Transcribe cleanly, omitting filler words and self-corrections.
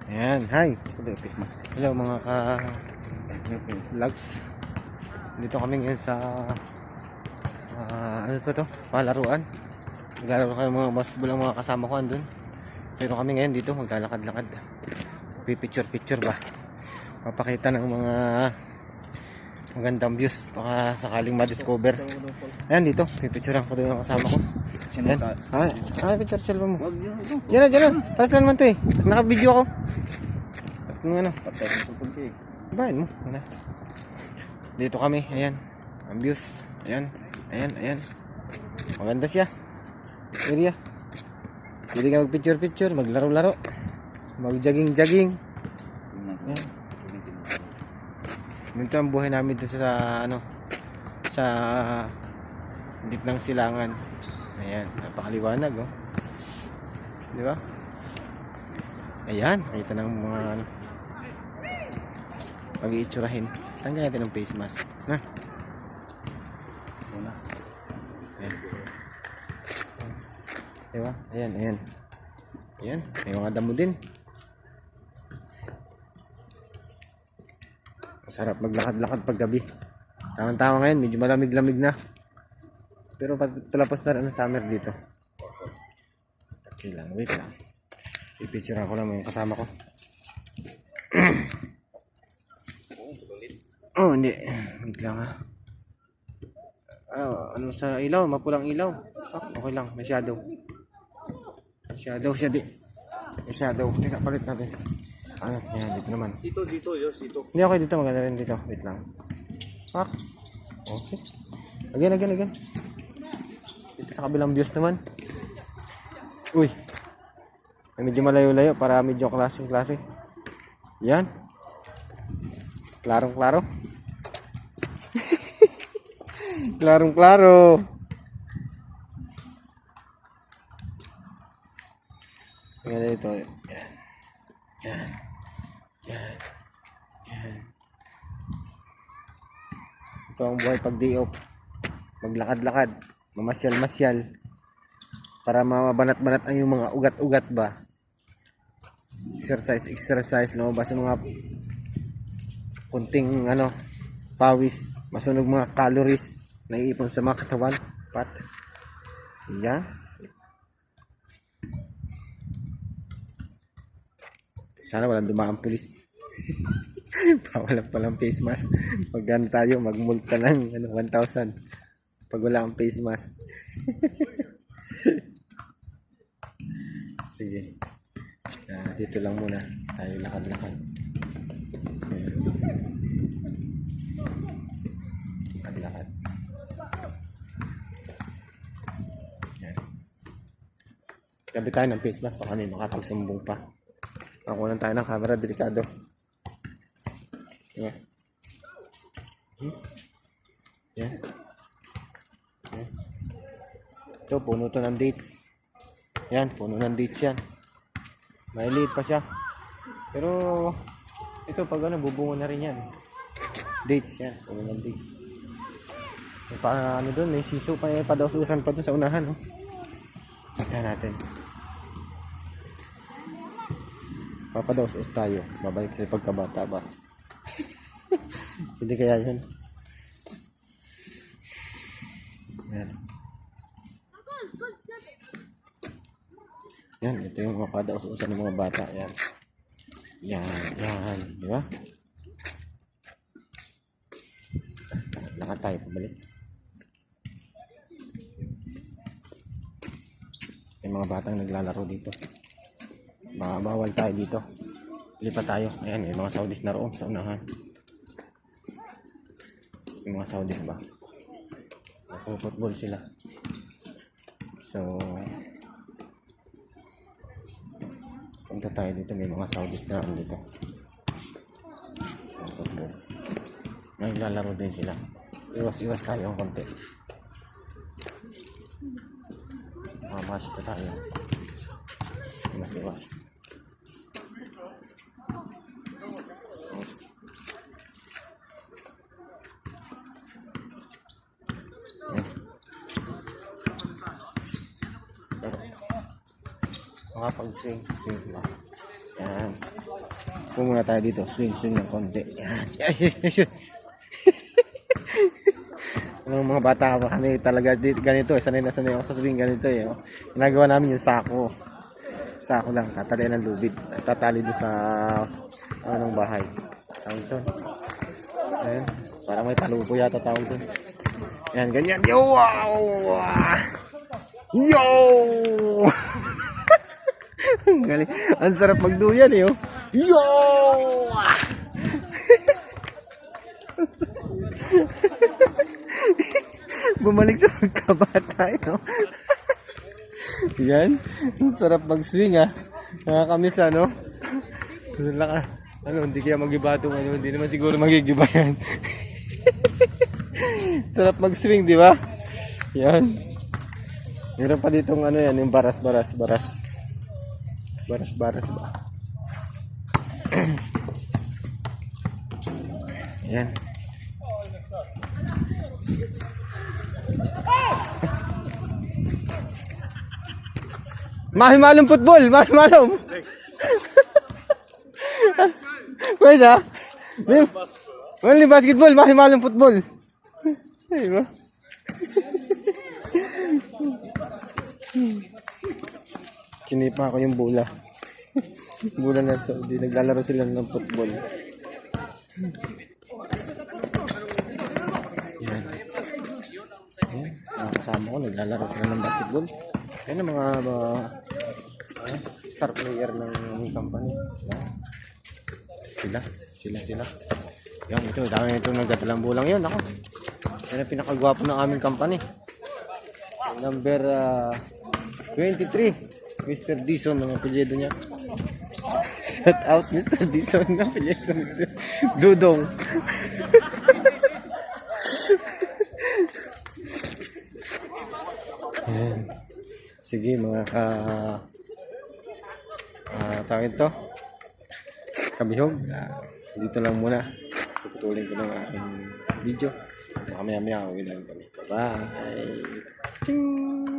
Ayan, hi. Hello mga ka-vlogs. Dito kami ngayon sa ano pa to? Palaruan. Naglalaro kayo mga mas bulang mga kasama ko andun. Pero kami ngayon dito maglalakad-lakad. Pipicture-picture ba? Papakita ng mga magandang views. Baka sakaling ma-discover. Ayan dito, pipicturean ko doon yung kasama ko. Ayan. Picture cellphone mo. Diyan na. Paras lang naman to eh. Naka-video ako. At kung ano. Bayan mo. Dito kami. Ayan. Ang views. Ayan. Maganda siya. Area. Pwede ka mag-picture-picture. Maglaro-laro. Mag-jogging-jogging. Ayan. Ganito ang buhay namin dito sa ano. Sa gitnang silangan. Ayan, napakaliwanag oh. Di ba? Ayan, nakita ng mga ano, pag-iitsurahin. Tanggalin natin ng face mask. Na. Una. Ayan. Di ba? Ayan. Ayan, may mga damo din. Masarap maglakad-lakad pag gabi. Tama-tama ngayon, medyo malamig-lamig na. Pero palapos na rin ang summer dito. Okay lang, wait lang. I-picture ako lang yung kasama ko. Oh, hindi. Wait lang ha. Ano sa ilaw? Mapulang ilaw. Okay lang, may shadow. Shadow siya di. May shadow. Teka, palit natin. Yan, dito naman. Dito. Hindi, okay dito. Maganda rin dito. Wait lang. Okay. Again. Dito sa kabilang views naman. Uy. Medyo malayo-layo para medyo klase. Yan. Klarong-klaro. Klarong-klaro. Tingnan dito. Yan. Ito ang buhay pag day off. Maglakad-lakad. Mamasyal-masyal para mabanat-banat ang yung mga ugat-ugat ba. Exercise, lumabas yung mga kunting pawis, masunog mga calories na iipon sa mga katawan. Yan. Sana walang dumaan pulis. Pawalan palang face mask. Pag tayo magmulta ng 1,000 pag wala ang face mask. Sige. Dito lang muna tayo lakad-lakad. Lakad. Tabi tayo ng face mask baka may makapagsumbong pa. Nakunan tayo ng camera, delikado. Yan. Yan. Ito, puno to ng dates. Yan, puno ng dates yan. May liit pa siya. Pero, ito pag bubungo na rin yan. Dates yan, puno ng dates. May pa doon, may siso pa, padaususan pa doon sa unahan. Tignan natin. Papadausus tayo. Babalik sa pagkabata ba? Hindi kaya yun. Yan. Yan, ito yung mga padaus-usan ng mga bata. Yan. Di ba? Lakad tayo, pabalik. May mga batang naglalaro dito. Bawal tayo dito. Lipat tayo. Ayan, may mga Saudis na roon sa unahan. May mga Saudis ba? Nagpo-football sila. So, punta tayo dito, may mga Saudis na dito. Naglalaro din sila. Iwas tayo ang konti. Mamasita tayo. Iwas. Makapag-swing ba? Yan. Muna tayo dito. Swing ng konti. Yan. Nung mga bata pa kami talaga ganito eh. Sanay na sanay ako sa swing ganito eh. Oh. Ginagawa namin yung sako. Sako lang. Tatalian ng lubid. Tapos tatali doon sa ng bahay. Tawag doon. Ayan. Parang may talupo yata tawag doon. Ayan. Ganyan. Yo! Wow! Yo! Ang galing. Ang sarap magduyan eh. Oh. Yo! Bumalik sa pagkabata no? Yan. Ang sarap mag-swing ah. Nakakamiss ano? Hindi kaya mag-iba itong ano. Hindi naman siguro magigiba yan. Sarap mag-swing, di ba? Yan. Meron pa ditong ano yan, yung baras ba? Yan. Mahimalong football, mahimalong. Pwes ha? Only basketball, mahimalong football. Ay ba? Sinipa ko yung bola. Bola na Saudi. Naglalaro sila ng football. Yan. Yan. Kasama ko. Naglalaro sila ng basketball. Yan ang mga star player ng company. Yan. Sila. Yan. Ito nagdadalang bulang yun. Ako. Yan ang pinakagwapo ng aming company. Number 23. Mr. Dison ang apelyido niya. Shout out Mr. Dison ang apelyido Mr. Dudong. Ayan. Sige mga tawag ito kabihog. Dito lang muna. Puputulin ko ng aking video. Mamaya uwi lang kami. Bye. Ching!